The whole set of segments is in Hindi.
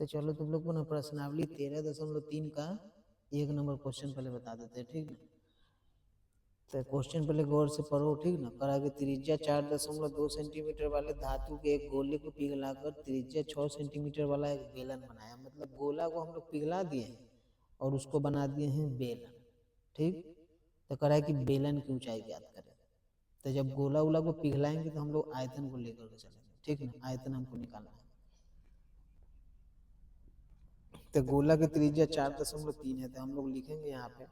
तो चलो तुम लोग को ना प्रश्नावली 13.3 का 1 नंबर क्वेश्चन पहले बता देते हैं, ठीक ना। तो क्वेश्चन पहले गौर से पढ़ो, ठीक ना। करा कि त्रिज्या 4.2 सेंटीमीटर वाले धातु के एक गोले को पिघलाकर त्रिज्या 6 सेंटीमीटर वाला एक बेलन बनाया। मतलब गोला को हम लोग पिघला दिए हैं और उसको बना दिए हैं बेलन, ठीक। तो करा कि बेलन की ऊंचाई ज्ञात करें। तो जब गोला उला को पिघलाएंगे तो हम लोग आयतन को लेकर के चलेंगे, ठीक ना। आयतन हमको निकालना है। तो गोला की त्रिज्या 4.3 है, तो हम लोग लिखेंगे यहाँ पे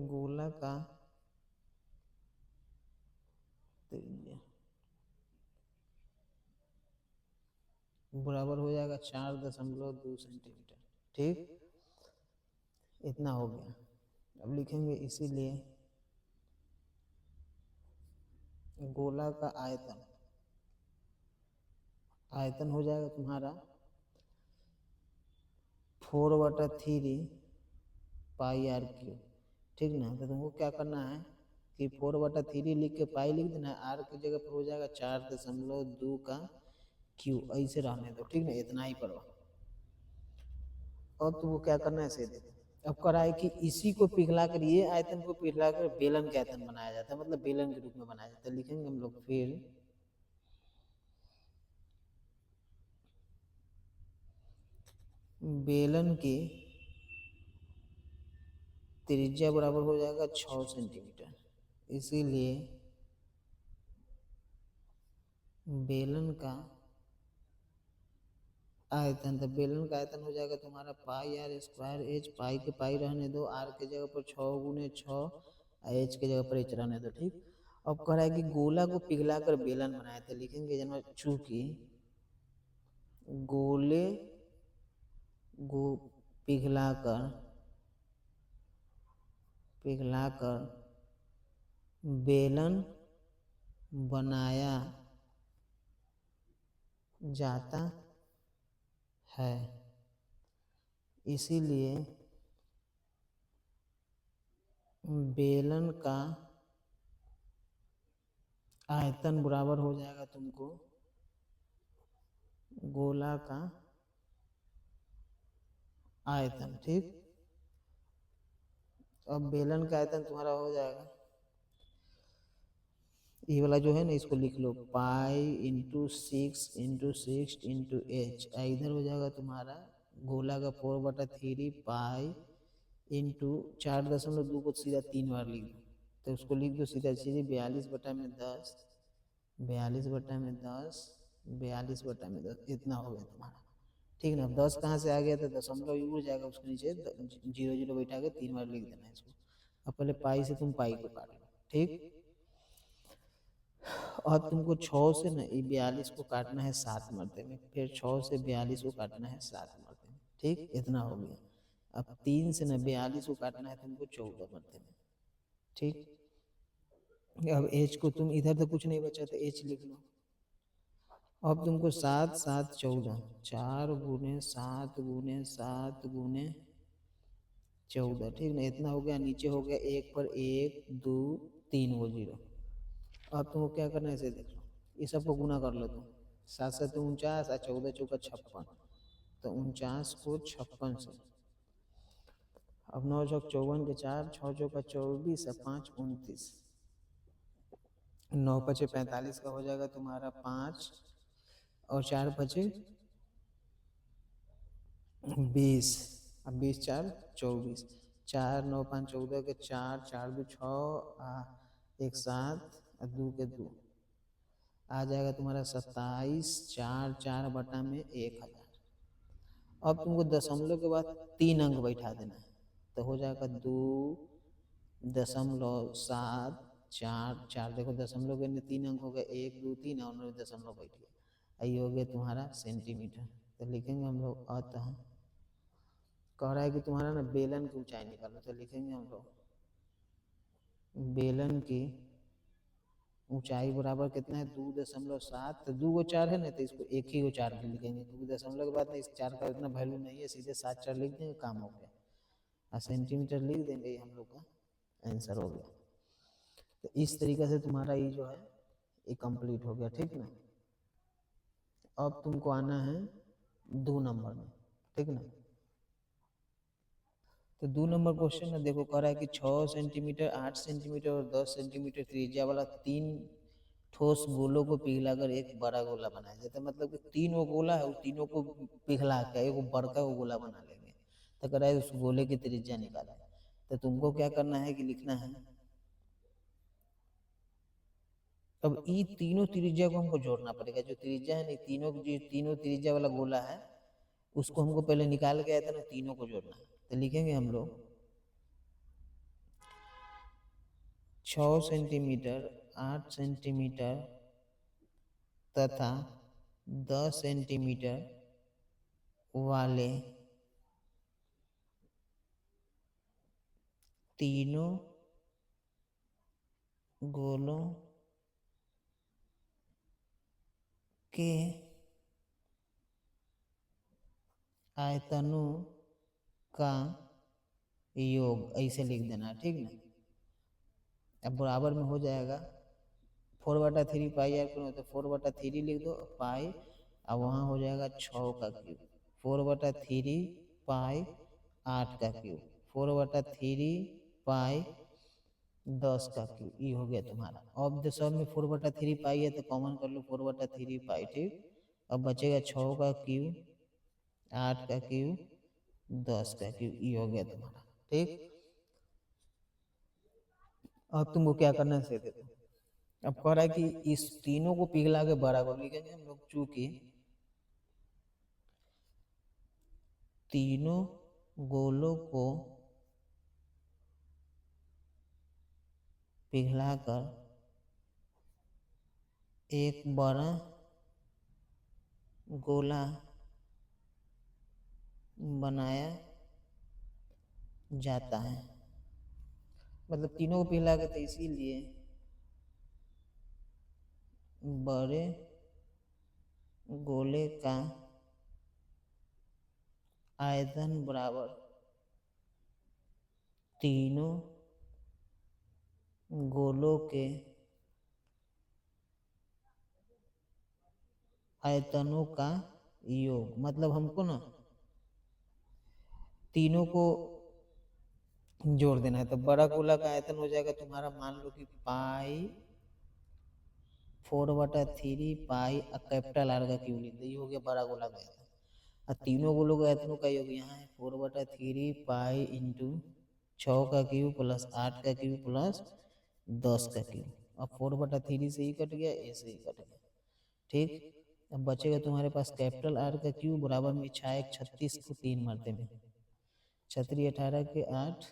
गोला का त्रिज्या बराबर हो जाएगा 4.2 सेंटीमीटर, ठीक। इतना हो गया। अब लिखेंगे इसीलिए गोला का आयतन, आयतन हो जाएगा तुम्हारा 4/3 पाई आर क्यूब, ठीक ना। तो तुमको क्या करना है कि 4/3 लिख के पाई लिख देना है, आर की जगह पर हो जाएगा 4.2 का क्यू, ऐसे रहने दो, ठीक ना। इतना ही पढ़ो। अब तुमको क्या करना है, से देखो। अब करा है कि इसी को पिघला कर, ये आयतन को पिघला कर बेलन के आयतन बनाया जाता है, मतलब बेलन के रूप में बनाया जाता है। लिखेंगे हम लोग फिर बेलन की त्रिज्या बराबर हो जाएगा 6 सेंटीमीटर। इसीलिए बेलन का आयतन, तो बेलन का आयतन हो जाएगा तुम्हारा पाई आर स्क्वायर एच। पाई के पाई रहने दो, आर के जगह पर 6 × 6, एच के जगह पर एच रहने दो, ठीक। अब कह रहा है कि गोला को पिघला कर बेलन बनाए थे। लिखेंगे जन्म चूंकि गोले को पिघलाकर बेलन बनाया जाता है, इसीलिए बेलन का आयतन बराबर हो जाएगा तुमको गोला का आयतन, ठीक। अब बेलन का आयतन तुम्हारा हो जाएगा, ये वाला जो है ना, इसको लिख लो पाई × 6 × 6 × इधर हो जाएगा तुम्हारा गोला का 4/3 पाई इंटू 4.2 को सीधा 3 बार लिख दो, तो उसको लिख दो सीधा सीधे 42/10, 42/10, 42/10, इतना हो गया तुम्हारा, ठीक ना। अब 10 कहाँ से आ गया, तो दशमलव उड़ जाएगा, उसके नीचे 0 0 बैठा के 3 बार लिख देना है इसको। अब पहले पाई से तुम पाई को काट लो, ठीक। और तुमको 6 से ना 42 को काटना है 7 मरते में, फिर 6 से 42 को काटना है 7 मरते में, ठीक। इतना हो गया। अब 3 से ना 42 को काटना है तुमको 14 मरते में, ठीक। अब एच को तुम इधर तो कुछ नहीं बचा, तो एच लिख लो। अब तुमको 7 7 14, 4 × 7 × 7 × 14, ठीक ना। इतना हो गया। नीचे हो गया 1 पर 1 2 3 वो 0। अब तुमको क्या करना है, इसे देख लो, ये सबको गुना कर लो तुम। 7 7 49 और 14 चौका 56, तो 49 को 56 से। अब 9 चौक 54 के 4, 6 चौका 24 और 5 29, 9 5 45 का हो जाएगा तुम्हारा 5 और 4 5 20, अब 20 4 24, 4 9 5 14 के 4, 4 2 6 1 7 और 2 के 2 आ जाएगा तुम्हारा 27, 4 4 बटा में 1000। अब तुमको दशमलव के बाद 3 अंक बैठा देना है, तो हो जाएगा 2.744। देखो दशमलव के 3 अंक हो गए, 1 2 3 और दशमलव बैठ गया, ये हो गया तुम्हारा सेंटीमीटर। तो लिखेंगे हम लोग अतः, कह रहा है कि तुम्हारा ना बेलन की ऊंचाई निकालो, तो लिखेंगे हम लोग बेलन की ऊंचाई बराबर कितना है 2.7, तो 2 को 4 है ना, तो इसको एक ही को 4 भी लिखेंगे, क्योंकि दशमलव के बाद ना इस 4 का इतना वैल्यू नहीं है, सीधे 7 4 लिख देंगे, काम हो गया। और सेंटीमीटर लिख देंगे, ये हम लोग का आंसर हो गया। तो इस तरीके से तुम्हारा ये जो है ये कंप्लीट हो गया, ठीक ना। अब तुमको आना है 2 नंबर में, ठीक ना। तो 2 नंबर क्वेश्चन में देखो कह रहा है कि 6 सेंटीमीटर, 8 सेंटीमीटर और 10 सेंटीमीटर त्रिज्या वाला 3 ठोस गोलों को पिघलाकर एक बड़ा गोला बनाया जाता है। मतलब कि 3 वो गोला है, उस तीनों को पिघला के एक बड़का वो गोला बना लेंगे। तो कह रहा है उस गोले की त्रिज्या निकालें। तो तुमको क्या करना है कि लिखना है, अब ये तीनों त्रिज्या को हमको जोड़ना पड़ेगा। जो त्रिज्या है ना, तीनों त्रिज्या वाला गोला है, उसको हमको पहले निकाल के आया था ना, तीनों को जोड़ना है। तो लिखेंगे हम लोग 6 सेंटीमीटर, 8 सेंटीमीटर तथा 10 सेंटीमीटर वाले तीनों गोलों के आयतनों का योग ऐसे लिख देना, ठीक ना। अब बराबर में हो जाएगा 4/3 पाई आर क्यूब, तो 4/3 लिख दो पाई, अब वहाँ हो जाएगा 6 का क्यूब। 4/3 पाई 8 का क्यूब, 4/3 पाई 10 का क्यूब, ये हो गया तुम्हारा। अब जो सब में 4/3 पाई है तो कॉमन कर लो 4/3 पाई, ठीक। अब बचेगा 6 का क्यूब, 8 का क्यूब, 10 का क्यूब, ये हो गया तुम्हारा, ठीक। अब तुमको क्या करना है देखो, अब कह रहा है कि इस तीनों को पिघला के बड़ा गोल लिखेंगे हम लोग। चूंकि तीनों गोलों को पिघलाकर एक बड़ा गोला बनाया जाता है। मतलब तीनों को पिघला के, तो इसीलिए बड़े गोले का आयतन बराबर तीनों गोलों के आयतनों का योग। मतलब हमको ना तीनों को जोड़ देना है। तो बड़ा गोला का आयतन हो जाएगा तुम्हारा, मान लो कि पाई 4/3 पाई कैपिटल आर का क्यूब लिख दो, ये हो गया बड़ा गोला का आयतन। और तीनों गोलों का आयतनों का योग यहाँ है 4/3 पाई इंटू 6 का क्यूब प्लस 8 का क्यूब प्लस 10 का क्यूब। अब 4/3 से ही कट गया, ए से ही कट गया, ठीक। अब बचेगा तुम्हारे पास कैपिटल आर का क्यूब बराबर में 6×1 = 36 को 3 मरते में, 6×3 = 18 के 8,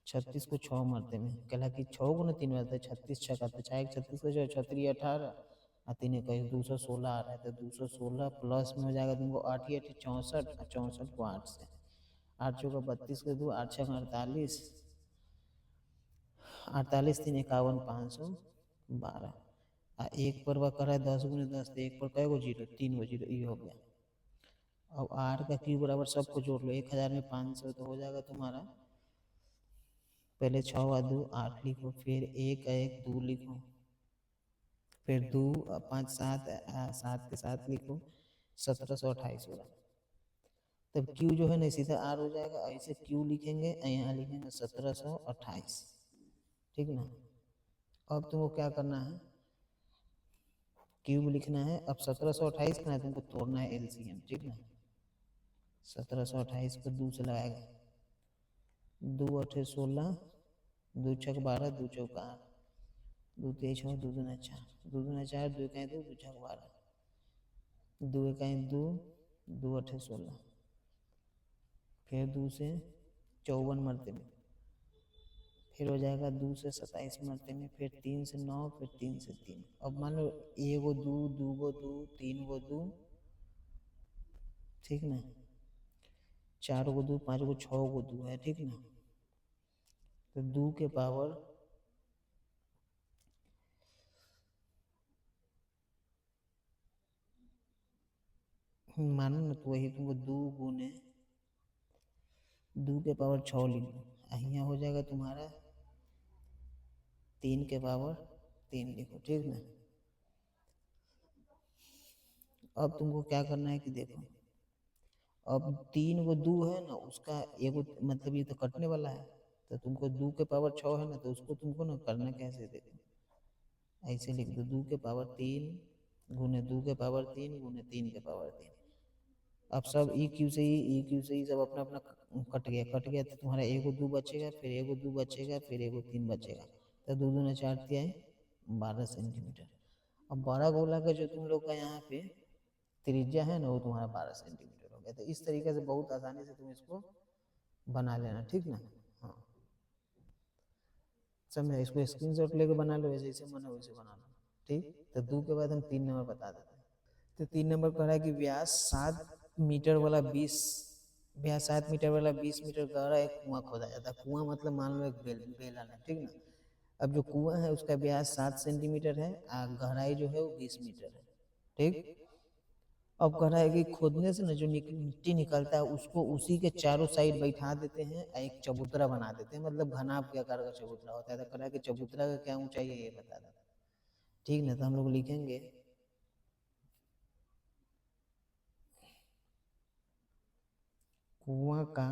36 को 6 मरते में, कहला कि 6 × 3 = 36 6 36 को जो 6×3 = 18 और 3 × 1 = 216 आ रहा है। तो 216 प्लस में हो जाएगा तुमको 8 × 8 = 64, और 64 को 8 से, 8×4 = 32 के 2, 8×6 = 48, 48 3 = 51, 512। एक पर वह कर रहा है 10×10, तो एक पर कै गो जीरो, 3 गो जीरो, ये हो गया। अब आर का क्यूब बराबर सबको जोड़ लो, 1000 में 500, तो हो जाएगा तुम्हारा, पहले 6 × 2 = 8 लिखो, फिर 1 × 1 2 लिखो, फिर 2 5 7 7 के 7 लिखो, 1728 होगा। तब क्यू जो है ना सीधा आर हो जाएगा, ऐसे क्यू लिखेंगे, यहाँ लिखेंगे 1728, ठीक ना। अब तुमको क्या करना है, क्यूब लिखना है। अब 1728 का तुमको तोड़ना है एलसीएम, ठीक ना। 1728 को 2 से लगाएगा, 2 8 16, 2 6 12, 2 4 8, 2 3 6, 2 2 4, 2 2 4, 2 1 2, 2 6 12, 2 1 2, 2 8 16, फिर 2 से 54 मरते में, फिर हो जाएगा 2 से 27 मरते में, फिर 3 से 9, फिर 3 से 3। अब मान लो 1 गो 2, 2 गो 2, 3 गो 2, ठीक ना, 4 गो 2, 5 गो 6 गो 2 है, ठीक ना। तो 2 के पावर मानो ना, तो वही तुमको 2 गुने 2 के पावर 6 लिख दो, यहाँ हो जाएगा तुम्हारा 3 के पावर 3 लिखो, ठीक ना। अब तुमको क्या करना है कि देखो, अब 3 को 2 है ना, उसका एगो मतलब ये तो कटने वाला है, तो तुमको 2 के पावर 6 है ना, तो उसको तुमको ना करना कैसे, देखो ऐसे लिख दो, 2 के पावर 3 गुने 2 के पावर 3 गुने 3 के पावर 3। अब सब ई क्यू से ही सब अपना अपना कट गया, तो तुम्हारा एगो 2 बचेगा, फिर एगो 2 बचेगा, फिर एगो 3 बचेगा, तो 2 दूना 4 तिया 12 सेंटीमीटर। अब बड़ा गोला का जो तुम लोग का यहाँ पे त्रिज्या है ना, वो तुम्हारा 12 सेंटीमीटर हो गया। तो इस तरीके से बहुत आसानी से तुम इसको बना लेना, ठीक ना। हाँ समझे, इसको स्क्रीनशॉट लेके बना लो, जैसे मन है वैसे बना लो, ठीक। तो 2 के बाद हम 3 नंबर बता देते हैं। तो 3 नंबर कह रहा है कि व्यास 7 मीटर वाला 20 मीटर गहरा एक कुआं खोदा जाता है। कुआं मतलब मान लो एक बेलन है, ठीक ना। अब जो कुआं है उसका व्यास 7 सेंटीमीटर है और गहराई जो है वो 20 मीटर है, ठीक। अब कह रहा है कि खोदने से ना जो मिट्टी निकलता है उसको उसी के चारों साइड बैठा देते हैं, एक चबूतरा बना देते हैं, मतलब घनाभ के आकार का चबूतरा होता है। तो कह रहा है कि चबूतरा का क्या ऊंचाई है ये बता दो, ठीक ना। तो हम लोग लिखेंगे कुआं का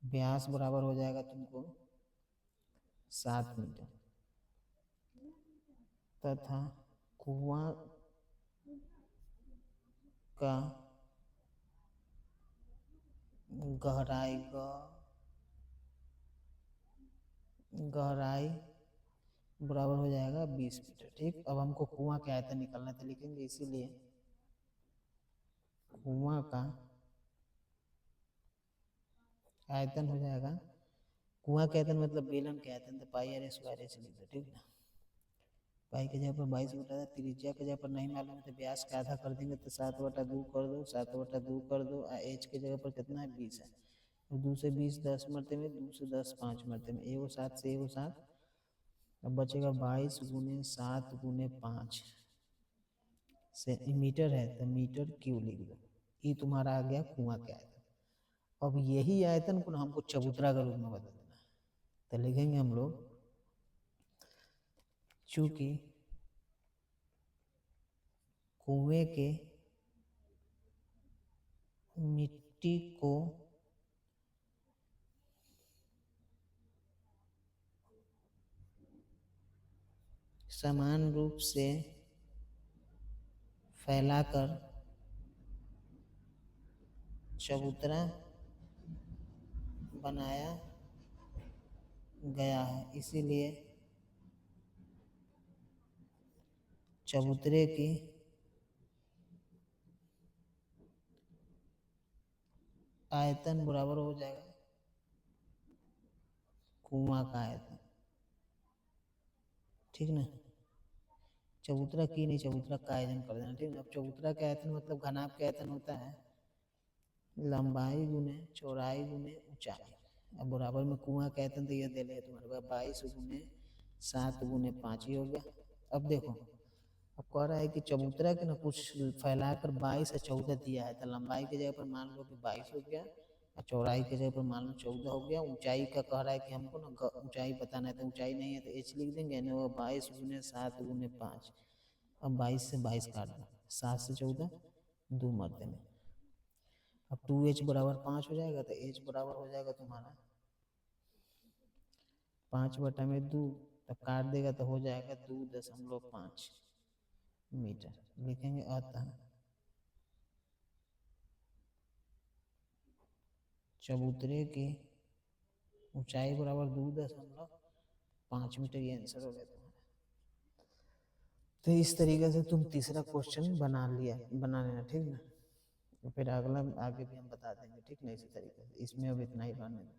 व्यास बराबर हो जाएगा तुमको 7 मीटर, तथा कुआं का गहराई गहराई बराबर हो जाएगा 20 मीटर, ठीक। अब हमको कुआं का आयतन निकालना है, तो लिखेंगे इसीलिए कुआं का आयतन हो जाएगा, कुआं का आयतन मतलब बेलन का आयतन, तो पाई आर स्क्वायर ऐसे लिख दो, ठीक ना। पाई के जगह पर 22 बटा, त्रिज्या के जगह पर नहीं मालूम है तो व्यास का आधा कर देंगे, तो 7/2 कर दो, 7/2 कर दो, एच के जगह पर कितना है 20 है, तो 2 से 20 10 मरते में, 2 से 10 5 मरते में, एगो 7 से एगो 7, अब बचेगा 22 गुने 7 गुने 5 सेंटीमीटर है, तो मीटर क्यों लिख दो। ये तुम्हारा आ गया कुआं का आयतन। अब यही आयतन को हमको चबूतरा के रूप में बदल देना है, तो लिखेंगे हम लोग चूंकि कुएं के मिट्टी को समान रूप से फैलाकर चबूतरा बनाया गया है, इसीलिए चबूतरे की आयतन बराबर हो जाएगा कुआं का आयतन, ठीक ना। चबूतरा की नहीं, चबूतरा का आयतन कर देना, ठीक ना। अब चबूतरा का आयतन मतलब घनाभ का आयतन होता है लंबाई गुने चौड़ाई गुने ऊंचाई। अब बराबर में कुआं का आयतन तो यह दे रहे तुम्हारे पास 22 गुने 7 गुने 5 ही हो गया। अब देखो, अब कह रहा है कि चबूतरा के ना कुछ फैलाकर 22 और 14 दिया है, तो लंबाई की जगह पर मान लो कि 22 हो गया और चौड़ाई की जगह पर मान लो 14 हो गया। ऊंचाई का कह रहा है कि हमको ना ऊंचाई बताना है, तो ऊंचाई नहीं है तो एच लिख देंगे ना, वो 22 गुने 7 गुने 5। अब 22 से 22 काट दो, 7 से 14 2 मरते में, अब 2h बराबर 5 हो जाएगा, तो h बराबर हो जाएगा तुम्हारा 5/2, तो काट देगा तो हो जाएगा 2.5 मीटर। लिखेंगे अतः चबूतरे की ऊंचाई बराबर 2.5 मीटर, ये आंसर हो गया तुम्हारा। तो इस तरीके से तुम तीसरा क्वेश्चन बना लेना, ठीक ना। तो फिर अगला आगे भी हम बता देंगे, ठीक ना, इसी तरीके से। इसमें अब इतना ही रहने दो।